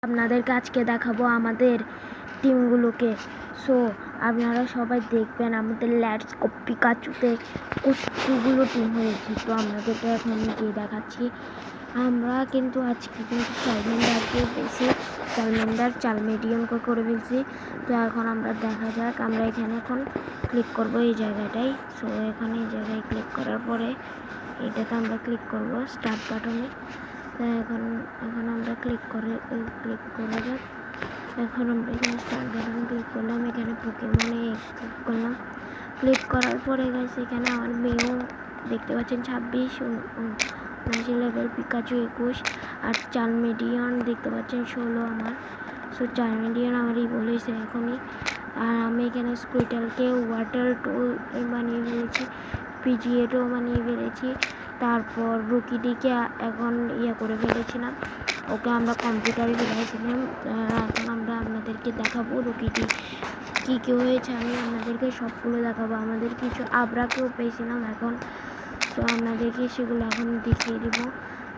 আপনাদেরকে আজকে দেখাবো আমাদের টিমগুলোকে। সো আপনারা সবাই দেখবেন আমাদের লেটস গো পিকাচুতে কতগুলো টিম হয়েছে। তো আপনাদেরকে এখন গিয়ে দেখাচ্ছি। আমরা কিন্তু আজকে কিন্তু চালমেন্ডারকে বেশি চালমেডিয়ামকে করে ফেলছি। তো এখন আমরা দেখা যাক, আমরা এখানে এখন ক্লিক করব এই জায়গাটায়। সো এখানে এই জায়গায় ক্লিক করার পরে এটাতে আমরা ক্লিক করব স্টার্ট বাটনে। এখন আমরা ক্লিক করে যাক। এখন আমরা এখানে স্টার্ট বাটনে ক্লিক করলাম, এখানে পোকেমনে ক্লিক করলাম। ক্লিক করার পরে গেছে এখানে আমার মেয়েও দেখতে পাচ্ছেন 26, 79 লেভেল, পিকাচু 21 আর চালমেডিয়ান দেখতে পাচ্ছেন 16 আমার। সো চালমেডিয়ান আমারই বলেছে এখনই। আর আমি এখানে স্কুইটালকে ওয়াটার টুল বানিয়ে ফেলেছি, পিজিএটাও বানিয়ে ফেলেছি। তারপর রুকিডিকে এখন করে ফেলেছিলাম, ওকে আমরা কম্পিউটারে ফেলেছিলাম। এখন আমরা আপনাদেরকে দেখাবো রুকিডি কী হয়েছে, আমি আপনাদেরকে সবগুলো দেখাবো। আমাদের কিছু আবরাকেও পেয়েছিলাম এখন, তো আপনাদেরকে সেগুলো এখন দেখিয়ে দিব।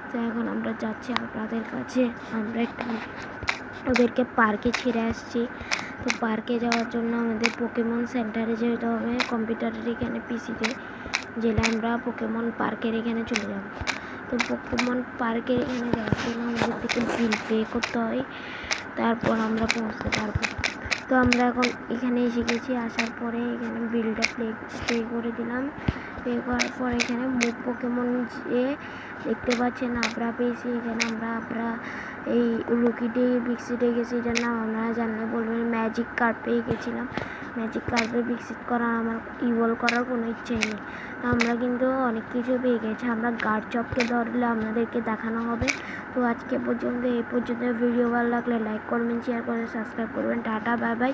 তো এখন আমরা যাচ্ছি আপনাদের কাছে, আমরা একটা ওদেরকে পার্কে ছেড়ে আসছি। তো পার্কে যাওয়ার জন্য আমাদের পোকেমন সেন্টারে যেতে হবে, কম্পিউটারের এখানে পিসিতে গেলে আমরা পোকেমন পার্কের এখানে চলে যাব। তো পোকেমন পার্কের এখানে যাওয়ার জন্য আমাদের থেকে বিল পে করতে হয়, তারপর আমরা পৌঁছতে পারবো। তো আমরা এখন এখানে এসে গেছি, আসার পরে এখানে বিলটা পে করে দিলাম। পে করার পর এখানে মুভ পোকেমন যে দেখতে পাচ্ছেন আবরা পেয়েছি। এখানে আমরা এই রুকিডি বিক্সিটে গেছি, এটার নাম আপনারা জানলে বলবেন। ম্যাজিক কার্ড পেয়ে গেছিলাম, ম্যাজিক কার্ডে বিক্সিট করার আমার ইভলভ করার কোনো ইচ্ছেই নেই। আমরা কিন্তু অনেক কিছু পেয়ে গেছি, আমরা গার্চপকে ধরলে আপনাদেরকে দেখানো হবে। তো আজকে পর্যন্ত এই পর্যন্ত। ভিডিও ভালো লাগলে লাইক করবেন, শেয়ার করবেন, সাবস্ক্রাইব করবেন। Tata, bye bye.